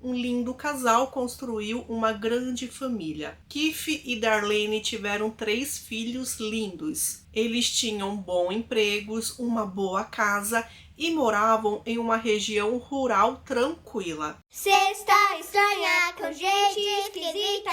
um lindo casal construiu uma grande família. Keith e Darlene tiveram 3 filhos lindos. Eles tinham bons empregos, uma boa casa e moravam em uma região rural tranquila. Sexta estranha com gente esquisita.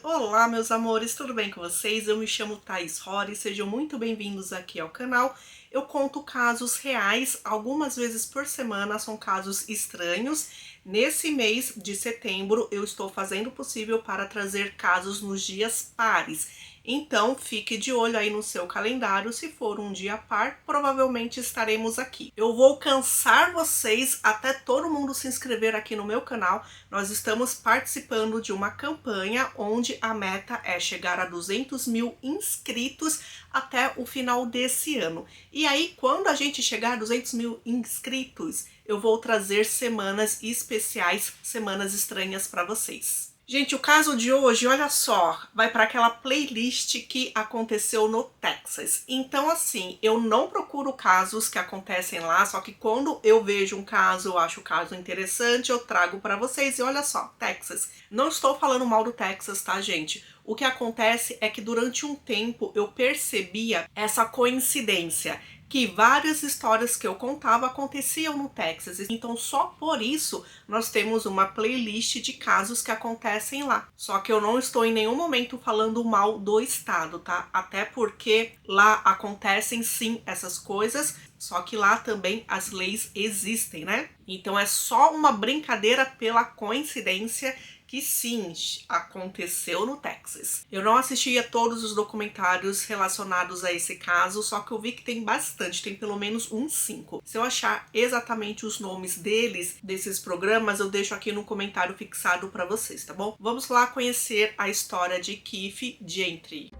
Olá, meus amores, tudo bem com vocês? Eu me chamo Thaís Rory, sejam muito bem-vindos aqui ao canal. Eu conto casos reais, algumas vezes por semana, são casos estranhos. Nesse mês de setembro, eu estou fazendo o possível para trazer casos nos dias pares. Então, fique de olho aí no seu calendário, se for um dia par, provavelmente estaremos aqui. Eu vou cansar vocês até todo mundo se inscrever aqui no meu canal. Nós estamos participando de uma campanha onde a meta é chegar a 200 mil inscritos até o final desse ano. E aí, quando a gente chegar a 200 mil inscritos, eu vou trazer semanas especiais, semanas estranhas para vocês. Gente, o caso de hoje, olha só, vai para aquela playlist que aconteceu no Texas. Então, assim, eu não procuro casos que acontecem lá, só que quando eu vejo um caso, eu acho o caso interessante, eu trago para vocês. E olha só, Texas. Não estou falando mal do Texas, tá, gente? O que acontece é que durante um tempo eu percebia essa coincidência, que várias histórias que eu contava aconteciam no Texas. Então, só por isso, nós temos uma playlist de casos que acontecem lá. Só que eu não estou em nenhum momento falando mal do estado, tá? Até porque lá acontecem sim essas coisas, só que lá também as leis existem, né? Então, é só uma brincadeira pela coincidência que sim, aconteceu no Texas. Eu não assisti a todos os documentários relacionados a esse caso, só que eu vi que tem bastante, tem pelo menos uns 5. Se eu achar exatamente os nomes deles, desses programas, eu deixo aqui no comentário fixado para vocês, tá bom? Vamos lá conhecer a história de Keith Gentry.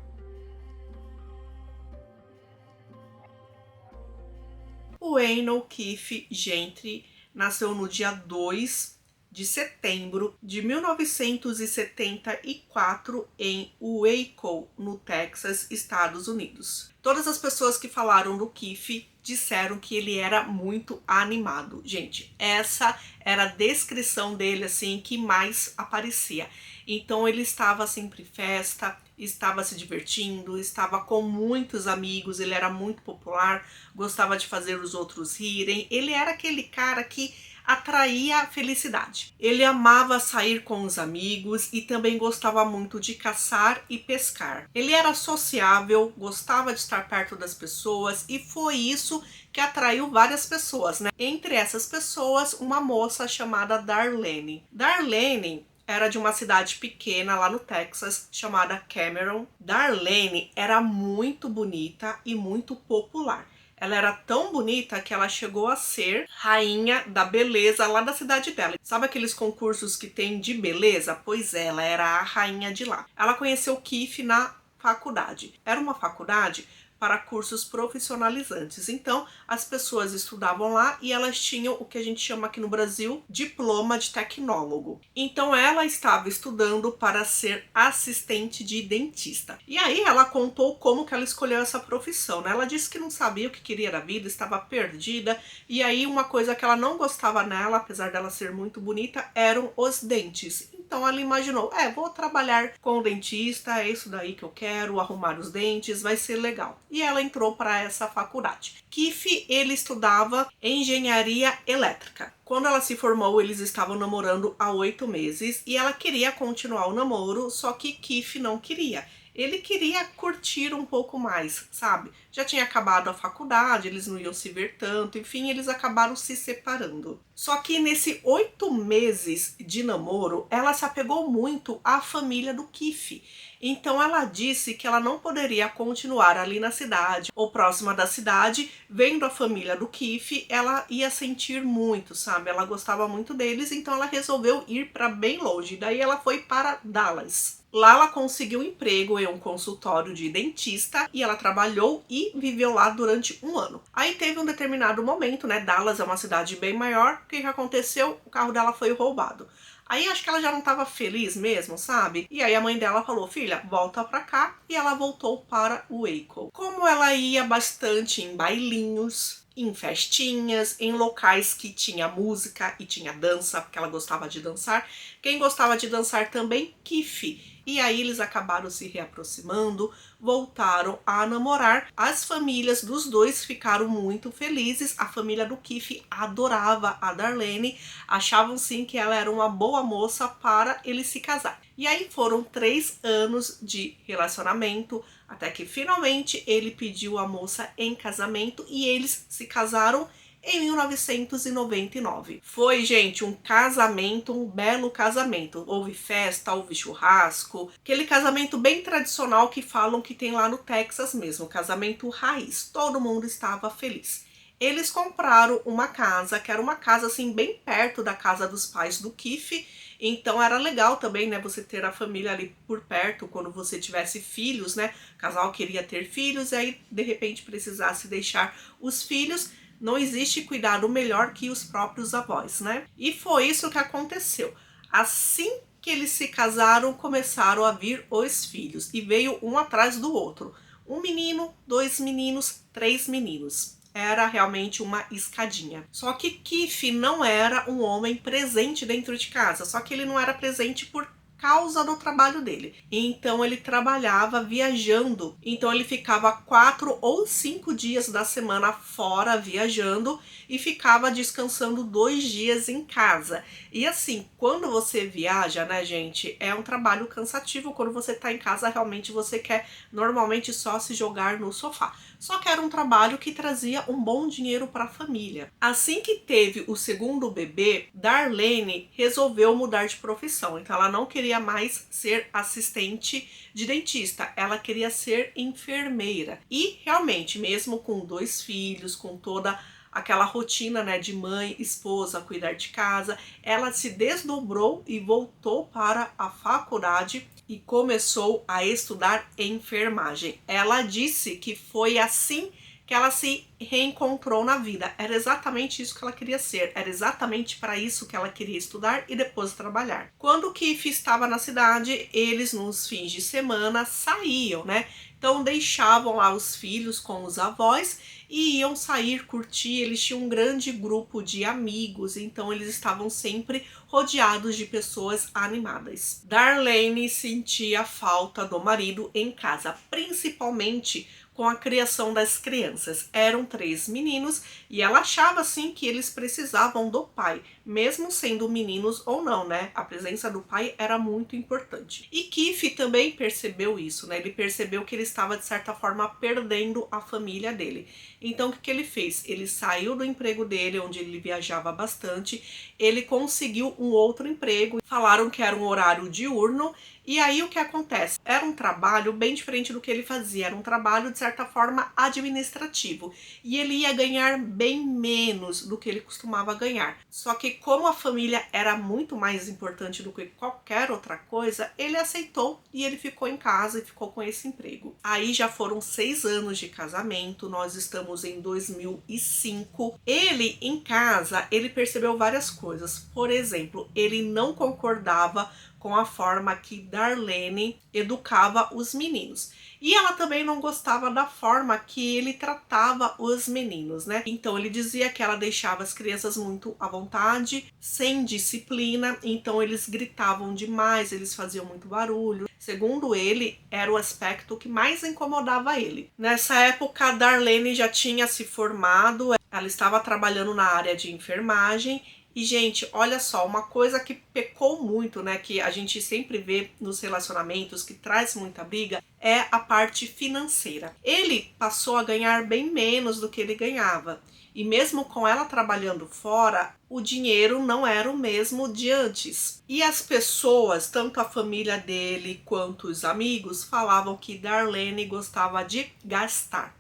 O Enoch Keith Gentry nasceu no dia 2 de setembro de 1974 em Waco, no Texas, Estados Unidos. Todas as pessoas que falaram do Keith disseram que ele era muito animado. Gente, essa era a descrição dele, assim, que mais aparecia. Então, ele estava sempre em festa, estava se divertindo, estava com muitos amigos, ele era muito popular, gostava de fazer os outros rirem. Ele era aquele cara que atraía felicidade. Ele amava sair com os amigos e também gostava muito de caçar e pescar. Ele era sociável, gostava de estar perto das pessoas e foi isso que atraiu várias pessoas, né? Entre essas pessoas, uma moça chamada Darlene. Darlene era de uma cidade pequena lá no Texas, chamada Cameron. Darlene era muito bonita e muito popular. Ela era tão bonita que ela chegou a ser rainha da beleza lá da cidade dela. Sabe aqueles concursos que tem de beleza? Pois é, ela era a rainha de lá. Ela conheceu Keith na faculdade. Era uma faculdade para cursos profissionalizantes. Então, as pessoas estudavam lá e elas tinham o que a gente chama aqui no Brasil diploma de tecnólogo. Então, ela estava estudando para ser assistente de dentista. E aí, ela contou como que ela escolheu essa profissão, né? Ela disse que não sabia o que queria da vida, estava perdida. E aí, uma coisa que ela não gostava nela, apesar dela ser muito bonita, eram os dentes. Então ela imaginou, vou trabalhar com o dentista, é isso daí que eu quero, arrumar os dentes, vai ser legal. E ela entrou para essa faculdade. Keith, ele estudava engenharia elétrica. Quando ela se formou, eles estavam namorando há 8 meses e ela queria continuar o namoro, só que Keith não queria. Ele queria curtir um pouco mais, sabe? Já tinha acabado a faculdade, eles não iam se ver tanto, enfim, eles acabaram se separando. Só que nesse 8 meses de namoro, ela se apegou muito à família do Keith. Então ela disse que ela não poderia continuar ali na cidade ou próxima da cidade, vendo a família do Keith, ela ia sentir muito, sabe? Ela gostava muito deles, então ela resolveu ir para bem longe. Daí ela foi para Dallas. Lá ela conseguiu um emprego em um consultório de dentista e ela trabalhou e viveu lá durante 1 ano. Aí teve um determinado momento, né? Dallas é uma cidade bem maior. O que aconteceu? O carro dela foi roubado. Aí acho que ela já não estava feliz mesmo, sabe? E aí a mãe dela falou, filha, volta pra cá. E ela voltou para Waco. Como ela ia bastante em bailinhos, em festinhas, em locais que tinha música e tinha dança, porque ela gostava de dançar. Quem gostava de dançar também, Keefe. E aí eles acabaram se reaproximando, voltaram a namorar. As famílias dos dois ficaram muito felizes. A família do Keefe adorava a Darlene, achavam sim que ela era uma boa moça para ele se casar. E aí foram 3 anos de relacionamento, até que finalmente ele pediu a moça em casamento e eles se casaram em 1999. Foi, gente, um casamento, um belo casamento. Houve festa, houve churrasco, aquele casamento bem tradicional que falam que tem lá no Texas mesmo, casamento raiz. Todo mundo estava feliz. Eles compraram uma casa, que era uma casa assim bem perto da casa dos pais do Keefe. Então era legal também, né, você ter a família ali por perto quando você tivesse filhos, né? O casal queria ter filhos e aí de repente precisasse deixar os filhos. Não existe cuidado melhor que os próprios avós, né? E foi isso que aconteceu. Assim que eles se casaram, começaram a vir os filhos. E veio um atrás do outro. Um menino, 2 meninos, 3 meninos. Era realmente uma escadinha. Só que Keefe não era um homem presente dentro de casa. Só que ele não era presente por causa do trabalho dele. Então ele trabalhava viajando. Então ele ficava 4 ou 5 dias da semana fora viajando e ficava descansando 2 dias em casa. E assim, quando você viaja, né, gente, é um trabalho cansativo. Quando você tá em casa, realmente você quer normalmente só se jogar no sofá. Só que era um trabalho que trazia um bom dinheiro para a família. Assim que teve o segundo bebê, Darlene resolveu mudar de profissão. Então ela não queria mais ser assistente de dentista, ela queria ser enfermeira. E realmente, mesmo com 2 filhos, com toda aquela rotina, né, de mãe, esposa, cuidar de casa, ela se desdobrou e voltou para a faculdade e começou a estudar enfermagem. Ela disse que foi assim que ela se reencontrou na vida. Era exatamente isso que ela queria ser. Era exatamente para isso que ela queria estudar e depois trabalhar. Quando o Keefe estava na cidade, eles nos fins de semana saíam, né? Então deixavam lá os filhos com os avós e iam sair, curtir. Eles tinham um grande grupo de amigos, então eles estavam sempre rodeados de pessoas animadas. Darlene sentia falta do marido em casa, principalmente com a criação das crianças. Eram 3 meninos e ela achava assim que eles precisavam do pai, mesmo sendo meninos ou não, né? A presença do pai era muito importante. E Keefe também percebeu isso, né? Ele percebeu que ele estava de certa forma perdendo a família dele. Então o que ele fez? Ele saiu do emprego dele, onde ele viajava bastante, ele conseguiu um outro emprego, falaram que era um horário diurno. E aí o que acontece? Era um trabalho bem diferente do que ele fazia, era um trabalho de certa forma administrativo. E ele ia ganhar bem menos do que ele costumava ganhar. Só que como a família era muito mais importante do que qualquer outra coisa, ele aceitou e ele ficou em casa e ficou com esse emprego. Aí já foram 6 anos de casamento, nós estamos em 2005. Ele em casa, ele percebeu várias coisas. Por exemplo, ele não concordava com a forma que Darlene educava os meninos. E ela também não gostava da forma que ele tratava os meninos, né? Então ele dizia que ela deixava as crianças muito à vontade, sem disciplina, então eles gritavam demais, eles faziam muito barulho. Segundo ele, era o aspecto que mais incomodava ele. Nessa época, Darlene já tinha se formado, ela estava trabalhando na área de enfermagem. E, gente, olha só, uma coisa que pecou muito, né, que a gente sempre vê nos relacionamentos, que traz muita briga, é a parte financeira. Ele passou a ganhar bem menos do que ele ganhava. E mesmo com ela trabalhando fora, o dinheiro não era o mesmo de antes. E as pessoas, tanto a família dele quanto os amigos, falavam que Darlene gostava de gastar.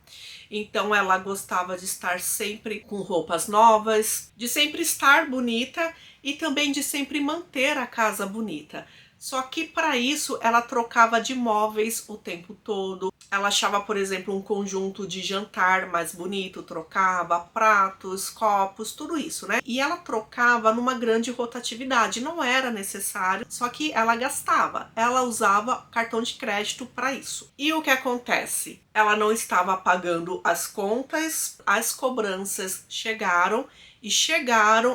Então ela gostava de estar sempre com roupas novas, de sempre estar bonita e também de sempre manter a casa bonita. Só que para isso ela trocava de móveis o tempo todo. Ela achava, por exemplo, um conjunto de jantar mais bonito, trocava pratos, copos, tudo isso, né? E ela trocava numa grande rotatividade, não era necessário, só que ela gastava, ela usava cartão de crédito para isso. E o que acontece? Ela não estava pagando as contas, as cobranças chegaram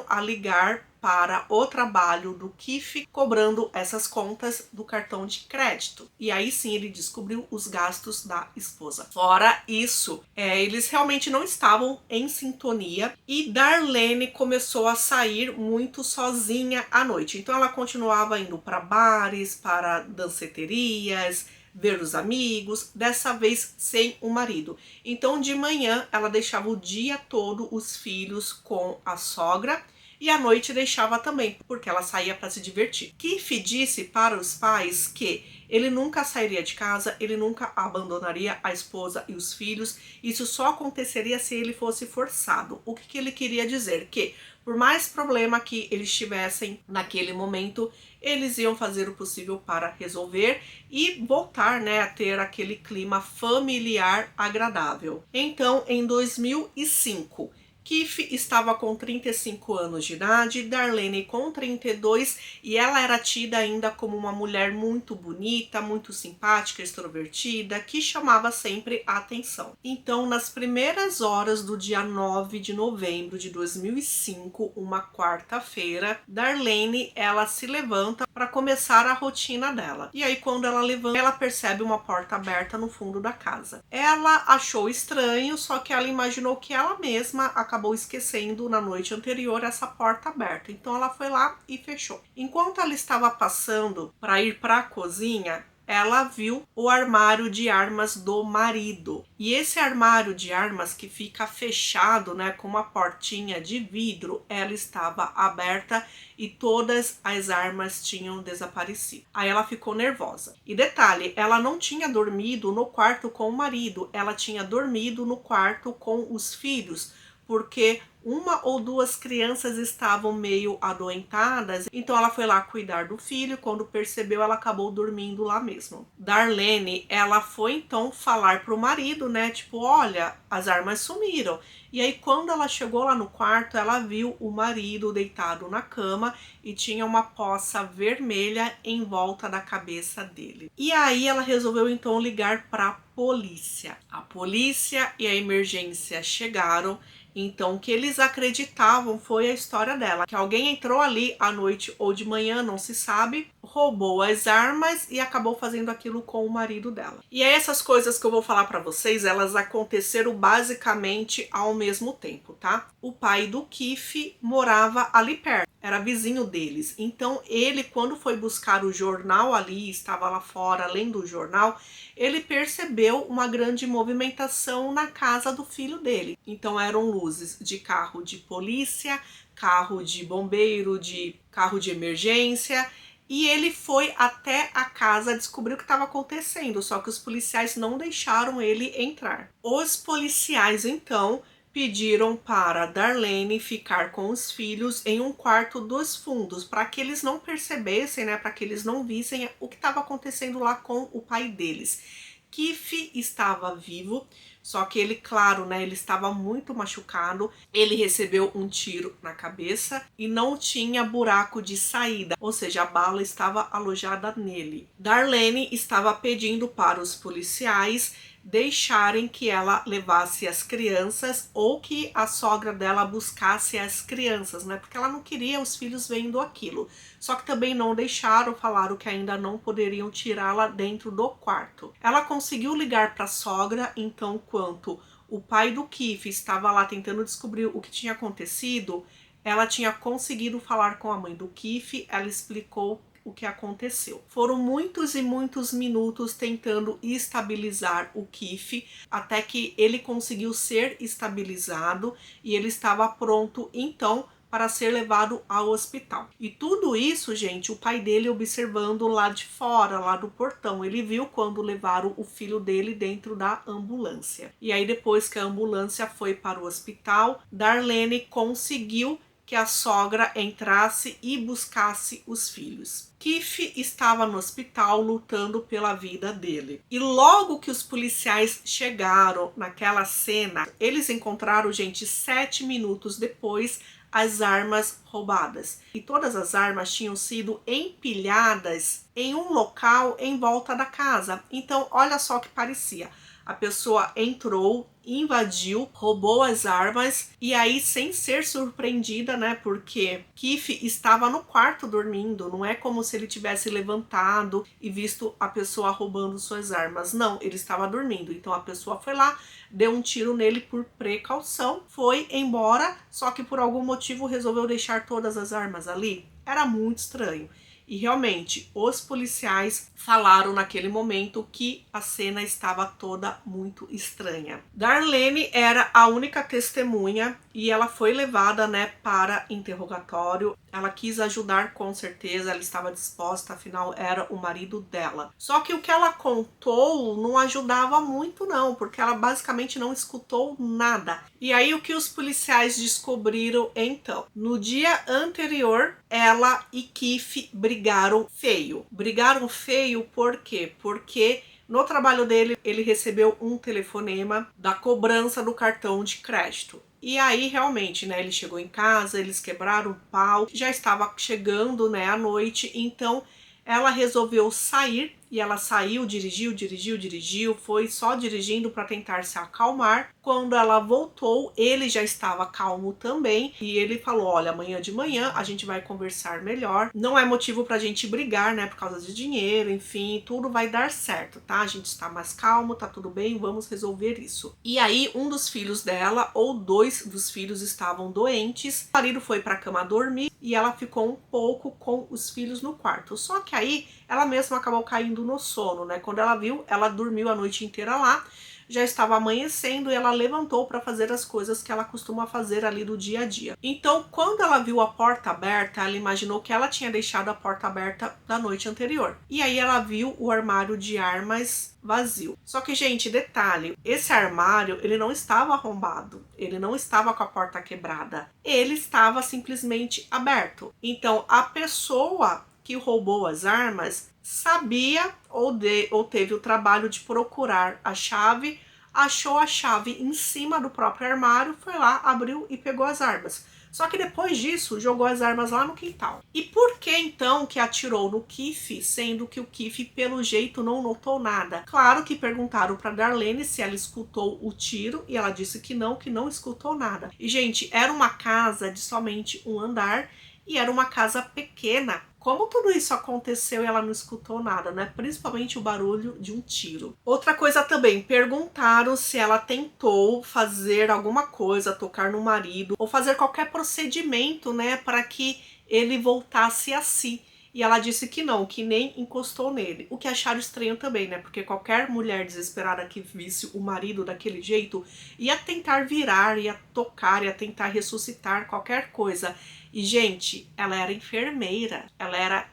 a ligar para o trabalho do Keith cobrando essas contas do cartão de crédito. E aí sim ele descobriu os gastos da esposa. Fora isso, eles realmente não estavam em sintonia e Darlene começou a sair muito sozinha à noite. Então ela continuava indo para bares, para danceterias, ver os amigos, dessa vez sem o marido. Então de manhã ela deixava o dia todo os filhos com a sogra e à noite deixava também, porque ela saía para se divertir. Keith disse para os pais que ele nunca sairia de casa, ele nunca abandonaria a esposa e os filhos, isso só aconteceria se ele fosse forçado. O que ele queria dizer? Que por mais problema que eles tivessem naquele momento, eles iam fazer o possível para resolver e voltar, a ter aquele clima familiar agradável. Então, em 2005, Keith estava com 35 anos de idade, Darlene com 32, e ela era tida ainda como uma mulher muito bonita, muito simpática, extrovertida, que chamava sempre a atenção. Então, nas primeiras horas do dia 9 de novembro de 2005, uma quarta-feira, Darlene, ela se levanta para começar a rotina dela. E aí, quando ela levanta, ela percebe uma porta aberta no fundo da casa. Ela achou estranho, só que ela imaginou que ela mesma acabou esquecendo na noite anterior essa porta aberta. Então ela foi lá e fechou. Enquanto ela estava passando para ir para a cozinha, ela viu o armário de armas do marido. E esse armário de armas que fica fechado, com uma portinha de vidro, ela estava aberta e todas as armas tinham desaparecido. Aí ela ficou nervosa. E detalhe, ela não tinha dormido no quarto com o marido, ela tinha dormido no quarto com os filhos, porque uma ou duas crianças estavam meio adoentadas, então ela foi lá cuidar do filho, quando percebeu ela acabou dormindo lá mesmo. Darlene, ela foi então falar pro marido, tipo, olha, as armas sumiram. E aí quando ela chegou lá no quarto, ela viu o marido deitado na cama e tinha uma poça vermelha em volta da cabeça dele. E aí ela resolveu então ligar para a polícia. A polícia e a emergência chegaram. Então, o que eles acreditavam foi a história dela, que alguém entrou ali à noite ou de manhã, não se sabe, roubou as armas e acabou fazendo aquilo com o marido dela. E aí essas coisas que eu vou falar pra vocês, elas aconteceram basicamente ao mesmo tempo, tá? O pai do Keith morava ali perto, era vizinho deles. Então ele, quando foi buscar o jornal ali, estava lá fora lendo o jornal, ele percebeu uma grande movimentação na casa do filho dele. Então eram luzes de carro de polícia, carro de bombeiro, de carro de emergência. E ele foi até a casa descobrir o que estava acontecendo, só que os policiais não deixaram ele entrar. Os policiais, então, pediram para Darlene ficar com os filhos em um quarto dos fundos, para que eles não percebessem, para que eles não vissem o que estava acontecendo lá com o pai deles. Keith estava vivo, só que ele, claro, ele estava muito machucado. Ele recebeu um tiro na cabeça e não tinha buraco de saída, ou seja, a bala estava alojada nele. Darlene estava pedindo para os policiais deixarem que ela levasse as crianças ou que a sogra dela buscasse as crianças, porque ela não queria os filhos vendo aquilo. Só que também não deixaram, falaram que ainda não poderiam tirá-la dentro do quarto. Ela conseguiu ligar para a sogra, então quando o pai do Keith estava lá tentando descobrir o que tinha acontecido, ela tinha conseguido falar com a mãe do Keith, ela explicou o que aconteceu. Foram muitos e muitos minutos tentando estabilizar o Keith, até que ele conseguiu ser estabilizado e ele estava pronto então para ser levado ao hospital. E tudo isso, gente, o pai dele observando lá de fora, lá do portão. Ele viu quando levaram o filho dele dentro da ambulância. E aí depois que a ambulância foi para o hospital, Darlene conseguiu que a sogra entrasse e buscasse os filhos. Keith estava no hospital lutando pela vida dele. E logo que os policiais chegaram naquela cena, eles encontraram, gente, 7 minutos depois, as armas roubadas. E todas as armas tinham sido empilhadas em um local em volta da casa. Então, olha só o que parecia. A pessoa entrou, invadiu, roubou as armas e aí, sem ser surpreendida, né? Porque Keith estava no quarto dormindo, não é como se ele tivesse levantado e visto a pessoa roubando suas armas. Não, ele estava dormindo. Então a pessoa foi lá, deu um tiro nele por precaução, foi embora, só que por algum motivo resolveu deixar todas as armas ali. Era muito estranho. E realmente, os policiais falaram naquele momento que a cena estava toda muito estranha. Darlene era a única testemunha e ela foi levada, né, para interrogatório. Ela quis ajudar, com certeza, ela estava disposta, afinal era o marido dela. Só que o que ela contou não ajudava muito não, porque ela basicamente não escutou nada. E aí o que os policiais descobriram então? No dia anterior, ela e Keith brigaram feio. Brigaram feio por quê? Porque no trabalho dele, ele recebeu um telefonema da cobrança do cartão de crédito. E aí, realmente, né, ele chegou em casa, eles quebraram o pau, já estava chegando, né, a noite, então ela resolveu sair, e ela saiu, dirigiu, foi só dirigindo para tentar se acalmar. Quando ela voltou, ele já estava calmo também, e ele falou, olha, amanhã de manhã a gente vai conversar melhor, não é motivo pra gente brigar, né, por causa de dinheiro, enfim, tudo vai dar certo, tá? A gente está mais calmo, tá tudo bem, vamos resolver isso. E aí, um dos filhos dela, ou dois dos filhos, estavam doentes, o marido foi pra cama dormir, e ela ficou um pouco com os filhos no quarto. Só que aí, ela mesma acabou caindo no sono, né? Quando ela viu, ela dormiu a noite inteira lá, já estava amanhecendo e ela levantou para fazer as coisas que ela costuma fazer ali do dia a dia. Então, quando ela viu a porta aberta, ela imaginou que ela tinha deixado a porta aberta da noite anterior. E aí ela viu o armário de armas vazio. Só que, gente, detalhe, esse armário, ele não estava arrombado, ele não estava com a porta quebrada, ele estava simplesmente aberto. Então, a pessoa que roubou as armas sabia ou teve o trabalho de procurar a chave, achou a chave em cima do próprio armário, foi lá, abriu e pegou as armas. Só que depois disso, jogou as armas lá no quintal. E por que então que atirou no Keith, sendo que o Keith, pelo jeito, não notou nada? Claro que perguntaram para Darlene se ela escutou o tiro e ela disse que não escutou nada. E, gente, era uma casa de somente um andar e era uma casa pequena. Como tudo isso aconteceu e ela não escutou nada, né? Principalmente o barulho de um tiro. Outra coisa também, perguntaram se ela tentou fazer alguma coisa, tocar no marido, ou fazer qualquer procedimento, né, para que ele voltasse a si. E ela disse que não, que nem encostou nele. O que acharam estranho também, né? Porque qualquer mulher desesperada que visse o marido daquele jeito ia tentar virar, ia tocar, ia tentar ressuscitar qualquer coisa. E, gente, ela era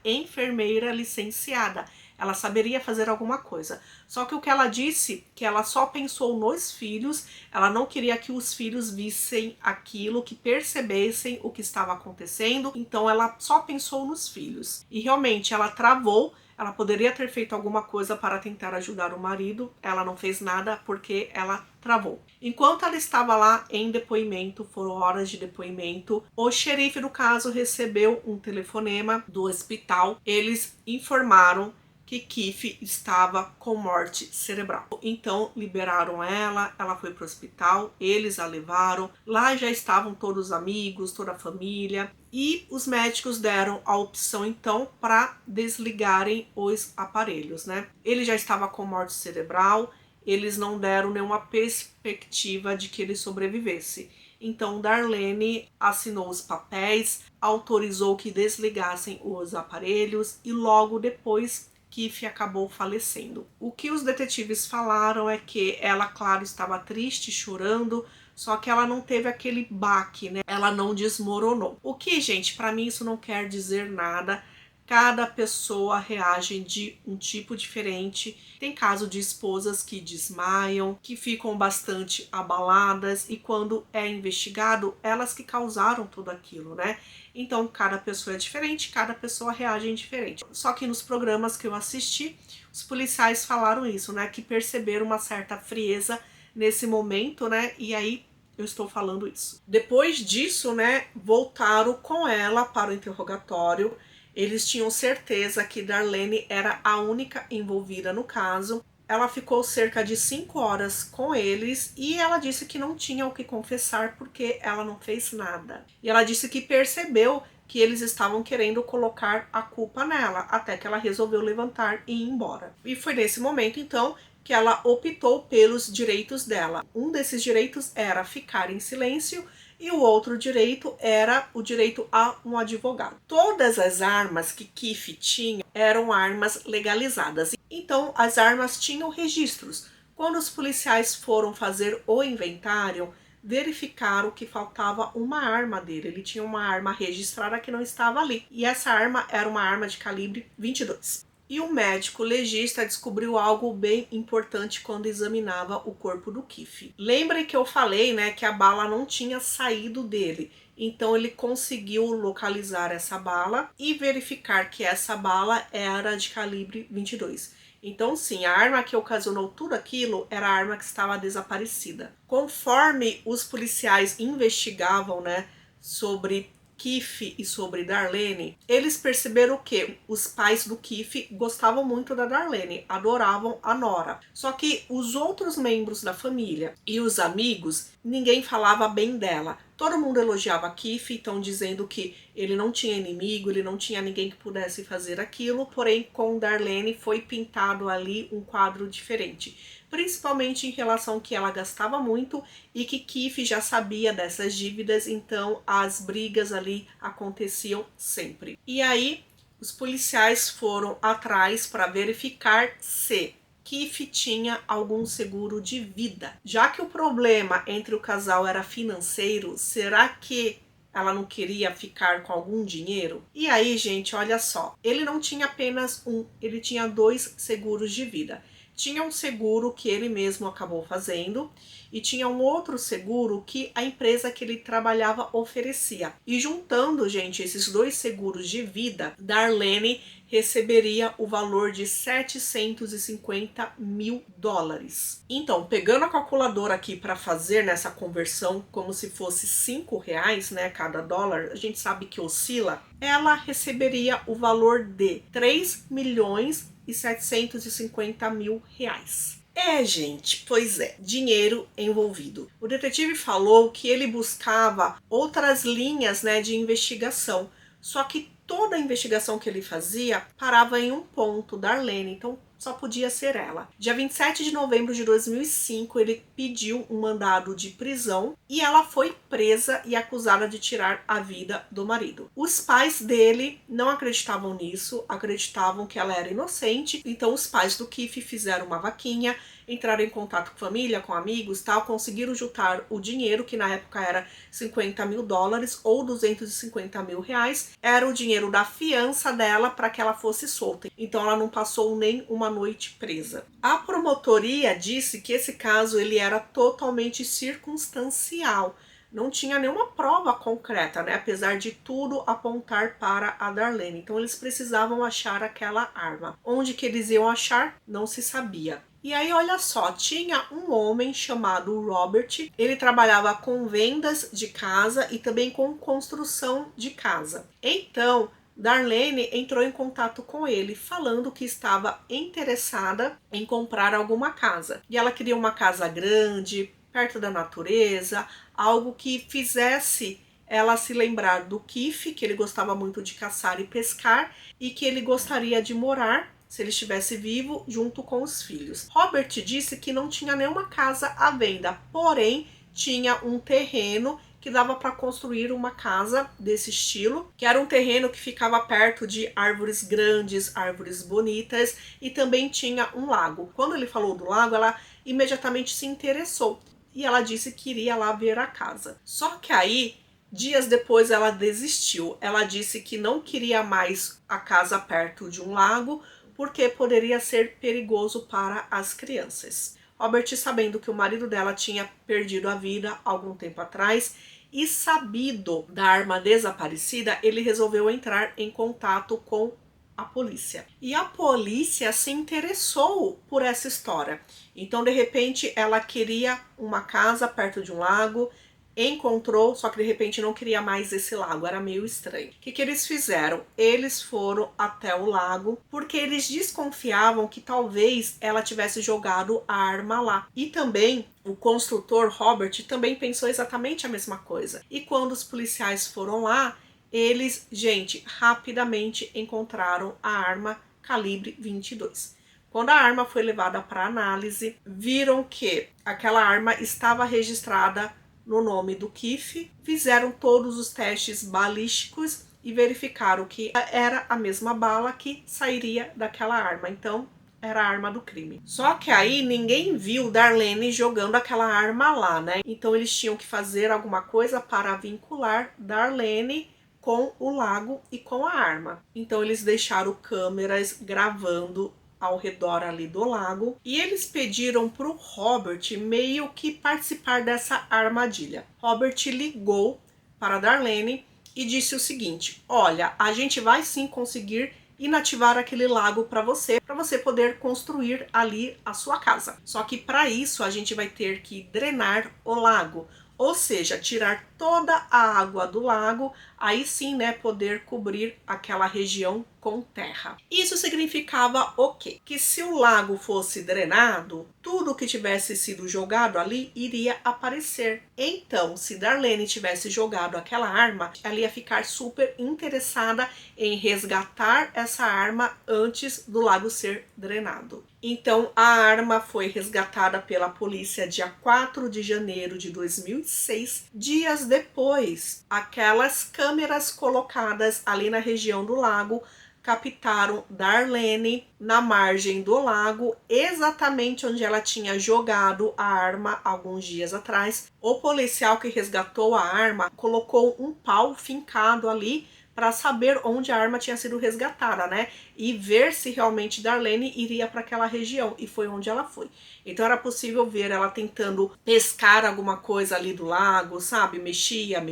enfermeira licenciada. Ela saberia fazer alguma coisa. Só que o que ela disse, que ela só pensou nos filhos, ela não queria que os filhos vissem aquilo, que percebessem o que estava acontecendo, então ela só pensou nos filhos. E realmente ela travou, ela poderia ter feito alguma coisa para tentar ajudar o marido, ela não fez nada porque ela travou. Enquanto ela estava lá em depoimento, foram horas de depoimento, o xerife do caso recebeu um telefonema do hospital, eles informaram que Keith estava com morte cerebral. Então liberaram ela foi para o hospital, eles a levaram, lá já estavam todos os amigos, toda a família, e os médicos deram a opção então para desligarem os aparelhos, né? Ele já estava com morte cerebral, eles não deram nenhuma perspectiva de que ele sobrevivesse. Então Darlene assinou os papéis, autorizou que desligassem os aparelhos e logo depois Keith acabou falecendo. O que os detetives falaram é que ela, claro, estava triste, chorando, só que ela não teve aquele baque, né? Ela não desmoronou. O que, gente, para mim isso não quer dizer nada. Cada pessoa reage de um tipo diferente. Tem caso de esposas que desmaiam, que ficam bastante abaladas e quando é investigado, elas que causaram tudo aquilo, né? Então, cada pessoa é diferente, cada pessoa reage diferente. Só que nos programas que eu assisti, os policiais falaram isso, né? Que perceberam uma certa frieza nesse momento, né? E aí eu estou falando isso. Depois disso, né, voltaram com ela para o interrogatório. Eles tinham certeza que Darlene era a única envolvida no caso. Ela ficou cerca de 5 horas com eles e ela disse que não tinha o que confessar porque ela não fez nada. E ela disse que percebeu que eles estavam querendo colocar a culpa nela, até que ela resolveu levantar e ir embora. E foi nesse momento, então, que ela optou pelos direitos dela. Um desses direitos era ficar em silêncio e o outro direito era o direito a um advogado. Todas as armas que Keith tinha eram armas legalizadas. Então, as armas tinham registros. Quando os policiais foram fazer o inventário, verificaram que faltava uma arma dele. Ele tinha uma arma registrada que não estava ali. E essa arma era uma arma de calibre 22. E o médico legista descobriu algo bem importante quando examinava o corpo do Keith. Lembrem que eu falei, né, que a bala não tinha saído dele. Então ele conseguiu localizar essa bala e verificar que essa bala era de calibre 22. Então sim, a arma que ocasionou tudo aquilo era a arma que estava desaparecida. Conforme os policiais investigavam, né, sobre Keith e sobre Darlene, eles perceberam que os pais do Keith gostavam muito da Darlene, adoravam a nora. Só que os outros membros da família e os amigos, ninguém falava bem dela. Todo mundo elogiava Keith, então dizendo que ele não tinha inimigo, ele não tinha ninguém que pudesse fazer aquilo, porém com Darlene foi pintado ali um quadro diferente. Principalmente em relação que ela gastava muito e que Keith já sabia dessas dívidas, então as brigas ali aconteciam sempre. E aí os policiais foram atrás para verificar se Keith tinha algum seguro de vida. Já que o problema entre o casal era financeiro, será que ela não queria ficar com algum dinheiro? E aí, gente, olha só, ele não tinha apenas um, ele tinha 2 seguros de vida. Tinha um seguro que ele mesmo acabou fazendo e tinha um outro seguro que a empresa que ele trabalhava oferecia. E juntando, gente, esses 2 seguros de vida, Darlene receberia o valor de 750 mil dólares. Então, pegando a calculadora aqui para fazer nessa conversão como se fosse R$5, né, cada dólar, a gente sabe que oscila, ela receberia o valor de 3.750 mil reais. É, gente, pois é, dinheiro envolvido. O detetive falou que ele buscava outras linhas, né, de investigação, só que toda a investigação que ele fazia parava em um ponto, Darlene, então só podia ser ela. Dia 27 de novembro de 2005, ele pediu um mandado de prisão e ela foi presa e acusada de tirar a vida do marido. Os pais dele não acreditavam nisso, acreditavam que ela era inocente, então os pais do Keith fizeram uma vaquinha, entraram em contato com família, com amigos, tal, conseguiram juntar o dinheiro, que na época era 50 mil dólares ou 250 mil reais, era o dinheiro da fiança dela para que ela fosse solta. Então ela não passou nem uma noite presa. A promotoria disse que esse caso ele era totalmente circunstancial. Não tinha nenhuma prova concreta, né? Apesar de tudo apontar para a Darlene. Então eles precisavam achar aquela arma. Onde que eles iam achar? Não se sabia. E aí, olha só, tinha um homem chamado Robert, ele trabalhava com vendas de casa e também com construção de casa. Então, Darlene entrou em contato com ele, falando que estava interessada em comprar alguma casa. E ela queria uma casa grande, perto da natureza, algo que fizesse ela se lembrar do Keith, que ele gostava muito de caçar e pescar, e que ele gostaria de morar, se ele estivesse vivo, junto com os filhos. Robert disse que não tinha nenhuma casa à venda, porém tinha um terreno que dava para construir uma casa desse estilo, que era um terreno que ficava perto de árvores grandes, árvores bonitas, e também tinha um lago. Quando ele falou do lago, ela imediatamente se interessou e ela disse que iria lá ver a casa. Só que aí, dias depois, ela desistiu. Ela disse que não queria mais a casa perto de um lago, porque poderia ser perigoso para as crianças. Robert, sabendo que o marido dela tinha perdido a vida algum tempo atrás e sabido da arma desaparecida, ele resolveu entrar em contato com a polícia. E a polícia se interessou por essa história. Então, de repente, ela queria uma casa perto de um lago, encontrou, só que de repente não queria mais esse lago, era meio estranho. O que eles fizeram? Eles foram até o lago porque eles desconfiavam que talvez ela tivesse jogado a arma lá. E também o construtor Robert também pensou exatamente a mesma coisa. E quando os policiais foram lá, eles, gente, rapidamente encontraram a arma calibre 22. Quando a arma foi levada para análise, viram que aquela arma estava registrada no nome do Keith, fizeram todos os testes balísticos e verificaram que era a mesma bala que sairia daquela arma. Então, era a arma do crime. Só que aí ninguém viu Darlene jogando aquela arma lá, né? Então eles tinham que fazer alguma coisa para vincular Darlene com o lago e com a arma. Então eles deixaram câmeras gravando ao redor ali do lago e eles pediram para o Robert meio que participar dessa armadilha. Robert ligou para Darlene e disse o seguinte: olha, a gente vai sim conseguir inativar aquele lago para você poder construir ali a sua casa. Só que para isso a gente vai ter que drenar o lago, ou seja, tirar toda a água do lago, aí sim, né, poder cobrir aquela região com terra. Isso significava o quê? Que se o lago fosse drenado, tudo que tivesse sido jogado ali iria aparecer. Então, se Darlene tivesse jogado aquela arma, ela ia ficar super interessada em resgatar essa arma antes do lago ser drenado. Então, a arma foi resgatada pela polícia dia 4 de janeiro de 2006. Dias depois, aquelas câmeras colocadas ali na região do lago captaram Darlene na margem do lago, exatamente onde ela tinha jogado a arma alguns dias atrás. O policial que resgatou a arma colocou um pau fincado ali para saber onde a arma tinha sido resgatada, né? E ver se realmente Darlene iria para aquela região. E foi onde ela foi. Então era possível ver ela tentando pescar alguma coisa ali do lago, sabe? Mexia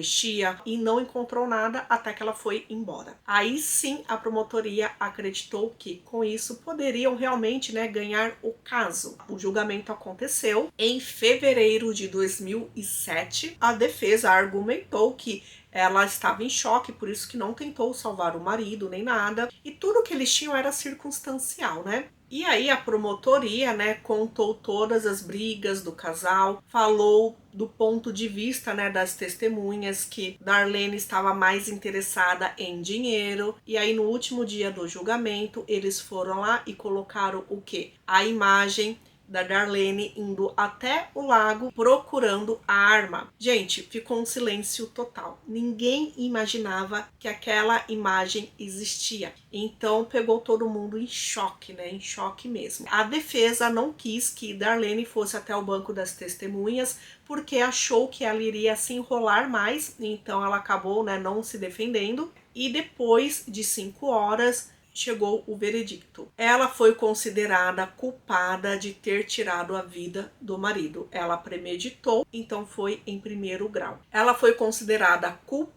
e não encontrou nada até que ela foi embora. Aí sim a promotoria acreditou que com isso poderiam realmente, né, ganhar o caso. O julgamento aconteceu em fevereiro de 2007. A defesa argumentou que ela estava em choque, por isso que não tentou salvar o marido nem nada. E tudo que eles tinham era circunstancial, né? E aí a promotoria, né, contou todas as brigas do casal, falou do ponto de vista, né, das testemunhas que Darlene estava mais interessada em dinheiro. E aí no último dia do julgamento, eles foram lá e colocaram o quê? A imagem da Darlene indo até o lago procurando a arma. Gente, ficou um silêncio total. Ninguém imaginava que aquela imagem existia. Então pegou todo mundo em choque, né? Em choque mesmo. A defesa não quis que Darlene fosse até o banco das testemunhas porque achou que ela iria se enrolar mais. Então ela acabou, né, não se defendendo. E depois de 5 horas chegou o veredicto. Ela foi considerada culpada de ter tirado a vida do marido. Ela premeditou, então foi em primeiro grau. Ela foi considerada culpada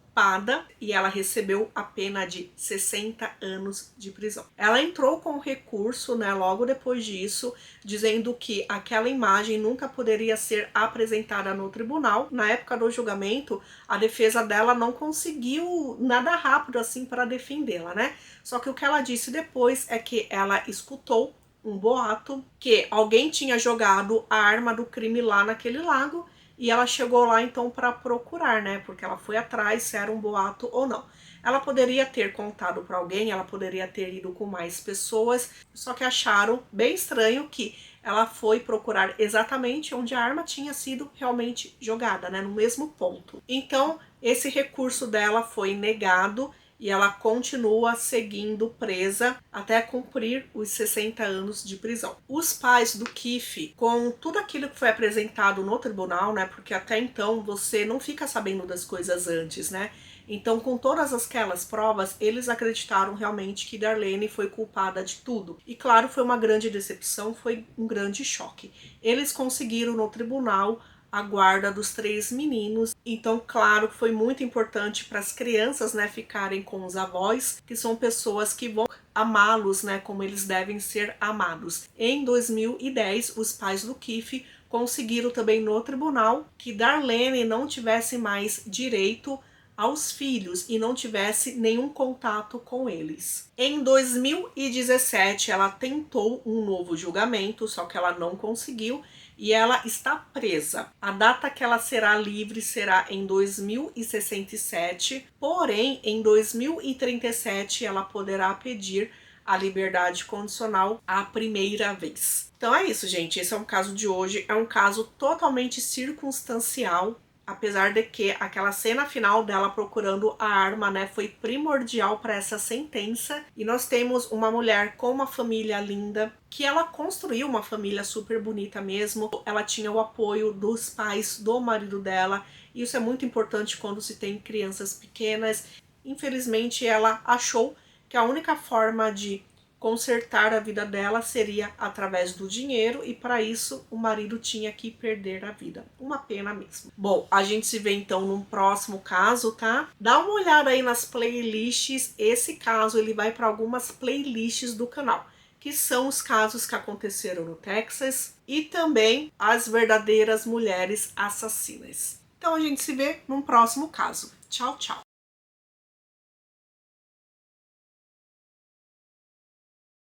e ela recebeu a pena de 60 anos de prisão. Ela entrou com recurso, né, logo depois disso, dizendo que aquela imagem nunca poderia ser apresentada no tribunal. Na época do julgamento, a defesa dela não conseguiu nada rápido assim para defendê-la, né? Só que o que ela disse depois é que ela escutou um boato que alguém tinha jogado a arma do crime lá naquele lago e ela chegou lá então para procurar, né? Porque ela foi atrás se era um boato ou não. Ela poderia ter contado para alguém, ela poderia ter ido com mais pessoas, só que acharam bem estranho que ela foi procurar exatamente onde a arma tinha sido realmente jogada, né? No mesmo ponto. Então, esse recurso dela foi negado e ela continua seguindo presa até cumprir os 60 anos de prisão. Os pais do Keith, com tudo aquilo que foi apresentado no tribunal, né, porque até então você não fica sabendo das coisas antes, né? Então, com todas aquelas provas, eles acreditaram realmente que Darlene foi culpada de tudo. E claro, foi uma grande decepção, foi um grande choque. Eles conseguiram no tribunal a guarda dos 3 meninos. Então, claro, foi muito importante para as crianças, né, ficarem com os avós, que são pessoas que vão amá-los, né, como eles devem ser amados. Em 2010, os pais do Keith conseguiram também no tribunal que Darlene não tivesse mais direito aos filhos e não tivesse nenhum contato com eles. Em 2017, ela tentou um novo julgamento, só que ela não conseguiu e ela está presa. A data que ela será livre será em 2067, porém, em 2037, ela poderá pedir a liberdade condicional a primeira vez. Então é isso, gente. Esse é um caso de hoje. É um caso totalmente circunstancial. Apesar de que aquela cena final dela procurando a arma, né, foi primordial para essa sentença. E nós temos uma mulher com uma família linda, que ela construiu uma família super bonita mesmo. Ela tinha o apoio dos pais do marido dela. E isso é muito importante quando se tem crianças pequenas. Infelizmente, ela achou que a única forma de consertar a vida dela seria através do dinheiro e para isso o marido tinha que perder a vida. Uma pena mesmo. Bom, a gente se vê então num próximo caso, tá? Dá uma olhada aí nas playlists. Esse caso ele vai para algumas playlists do canal, que são os casos que aconteceram no Texas e também as verdadeiras mulheres assassinas. Então a gente se vê num próximo caso. Tchau, tchau!